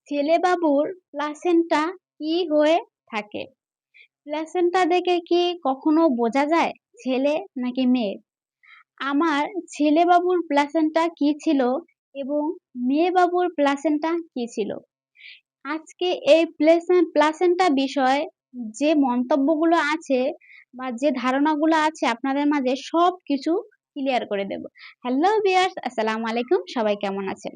ছেলে বাবুর প্লাসেন্টা কি হয়ে থাকে? প্লাসেন্টা দেখে কি কখনো বোঝা যায় ছেলে নাকি মেয়ে? আমার ছেলে বাবুর প্লাসেন্টা কি ছিল এবং মেয়ে বাবুর প্লাসেন্টা কি ছিল? আজকে এই প্লাসেন্টা বিষয়ে যে মন্তব্যগুলো আছে বা যে ধারণাগুলো আছে আপনাদের মাঝে সবকিছু ক্লিয়ার করে দেব। হ্যালো ভিউয়ার্স, আসসালামু আলাইকুম। সবাই কেমন আছেন?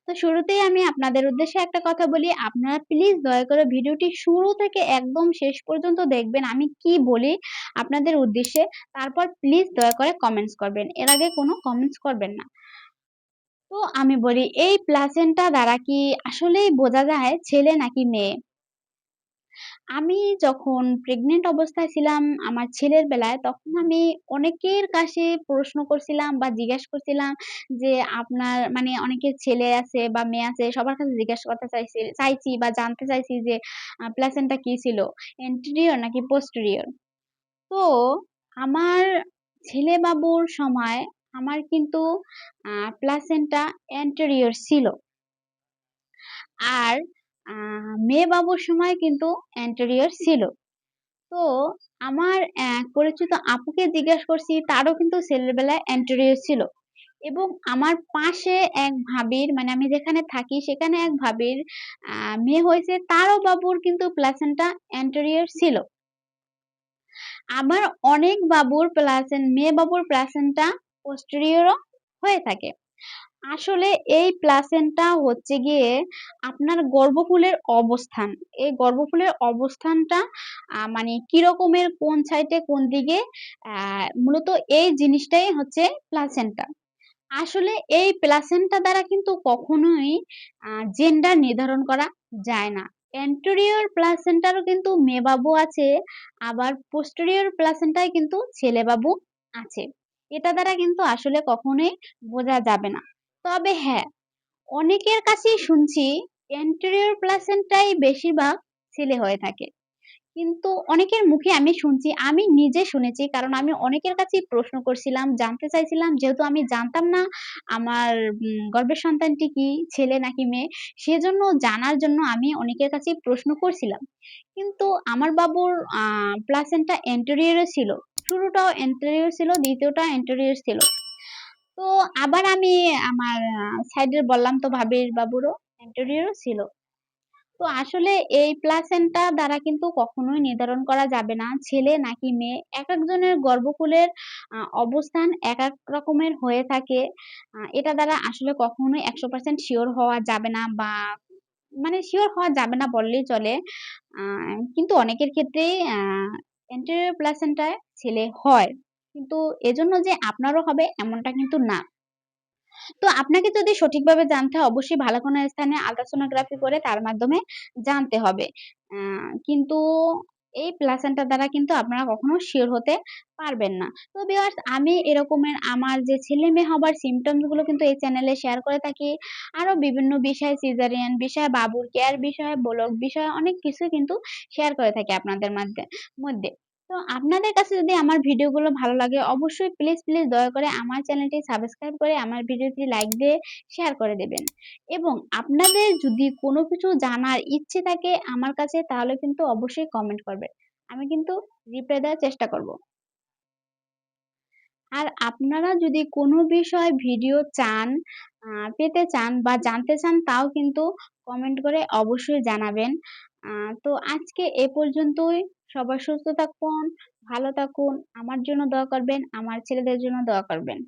তো শুরুতেই আমি আপনাদের উদ্দেশ্যে একটা কথা বলি, আপনারা প্লিজ দয়া করে ভিডিওটি শুরু থেকে একদম শেষ পর্যন্ত দেখবেন আমি কি বলি আপনাদের উদ্দেশ্যে। তারপর প্লিজ দয়া করে কমেন্টস করবেন। এর আগে কোনো কমেন্টস করবেন না। তো আমি বলি এই প্লাসেন্টা দ্বারা কি আসলেই বোঝা যায় ছেলে নাকি মেয়ে? আমি যখন প্রেগন্যান্ট অবস্থায় ছিলাম আমার ছেলের বেলায়, তখন আমি অনেকের কাছে প্রশ্ন করছিলাম বা জিজ্ঞেস করছিলাম যে, আপনার মানে অনেকের ছেলে আছে বা মেয়ে আছে সবার কাছে জিজ্ঞেস করতে চাইছি বা জানতে চাইছি যে, প্ল্যাসেন্টা কি ছিল? anterior নাকি posterior? তো আমার ছেলে বাবুর সময় আমার কিন্তু প্ল্যাসেন্টা anterior ছিল। আর আ মেয়ে বাবুর সময় কিন্তু anterior ছিল। তো আমার পরিচিত আপুকে জিজ্ঞেস করছি, তারও কিন্তু ছেলের বেলায় anterior ছিল। এবং আমার পাশে এক ভাবির মানে আমি যেখানে থাকি সেখানে এক ভাবির আ মেয়ে হয়েছে, তারও বাবুর কিন্তু প্লাসেন্টা anterior ছিল। আবার অনেক বাবুর মেয়ে বাবুর প্লাসেন্টা posterior ও হয়ে থাকে। আসলে এই প্লাসেন্টা হচ্ছে গিয়ে আপনার গর্ভফুলের অবস্থান। এই গর্ভফুলের অবস্থানটা মানে কি রকমের কোন সাইডে কোন দিকে আ মূলত এই জিনিসটাই হচ্ছে প্লাসেন্টা। আসলে এই প্লাসেন্টা দ্বারা কিন্তু কখনোই জেন্ডার নির্ধারণ করা যায় না। anterior প্লাসেন্টারও কিন্তু মেয়ে বাবু আছে, আবার posterior প্লাসেন্টায় কিন্তু ছেলে বাবু আছে। এটা দ্বারা কিন্তু আসলে কখনোই বোঝা যাবে না। তবে হ্যাঁ, অনেকের কাছেই শুনছি anterior প্লাসেন্টাই বেশিরভাগ ছেলে হয়ে থাকে। কিন্তু অনেকের মুখে আমি শুনছি, আমি নিজে শুনেছি কারণ আমি অনেকের কাছেই প্রশ্ন করছিলাম, জানতে চাইছিলাম যেহেতু আমি জানতাম না আমার গর্ভের সন্তানটি কি ছেলে নাকি মেয়ে, সেজন্য জানার জন্য আমি অনেকের কাছেই প্রশ্ন করছিলাম। কিন্তু আমার বাবুর প্লাসেন্টা anterior ও ছিল। শুরুটাও anterior ছিল, দ্বিতীয়টাও anterior ছিল। তো আবার আমি আমার সাইডের বললাম তো ভাবির বাবুরও anterior ও ছিল। তো আসলে এই প্লাসেন্টা দ্বারা কিন্তু কখনোই নির্ধারণ করা যাবে না ছেলে নাকি মেয়ে। একেকজনের গর্ভফুলের অবস্থান একেক রকমের হয়ে থাকে। এটা দ্বারা আসলে কখনোই 100% সিওর হওয়া যাবে না বা মানে সিওর হওয়া যাবে না বললেই চলে। আ কিন্তু অনেকের ক্ষেত্রেই anterior প্লাসেন্টায় ছেলে হয়। কিন্তু এজন্য যে আপনারও হবে এমনটা কিন্তু না। তো আপনাকে যদি সঠিকভাবে জানতে হয় অবশ্যই ভালো কোনো স্থানে আল্ট্রাসোনোগ্রাফি করে তার মাধ্যমে জানতে হবে। আ কিন্তু এই প্লাসেন্টা দ্বারা কিন্তু আপনারা কখনো সিওর হতে পারবেন না। তো ভিউয়ার্স, আমি এরকমের আমার যে ছেলে-মেয়ে হবার symptoms গুলো কিন্তু এই চ্যানেলে শেয়ার করে থাকি। আরো বিভিন্ন বিষয় সিজারিয়ান বিষয়, বাবুর কেয়ার বিষয়, ব্লগ বিষয় অনেক কিছুই কিন্তু শেয়ার করে থাকি আপনাদের মধ্যে। তো আপনাদের কাছে যদি আমার ভিডিওগুলো ভালো লাগে অবশ্যই প্লিজ দয়া করে আমার চ্যানেলটি সাবস্ক্রাইব করে আমার ভিডিওটি লাইক দিয়ে শেয়ার করে দেবেন। এবং আপনাদের যদি কোনো কিছু জানার ইচ্ছে থাকে আমার কাছে তাহলে কিন্তু অবশ্যই কমেন্ট করবেন। আমি কিন্তু রিপ্লাই দেওয়ার চেষ্টা করব। আর আপনারা যদি কোনো বিষয় ভিডিও চান, আ পেতে চান বা জানতে চান তাও কিন্তু কমেন্ট করে অবশ্যই জানাবেন। আ তো আজকে এ পর্যন্তই। সবাই সুস্থ থাকুন, ভালো থাকুন। আমার জন্য দোয়া করবেন, আমার ছেলেদের জন্য দোয়া করবেন।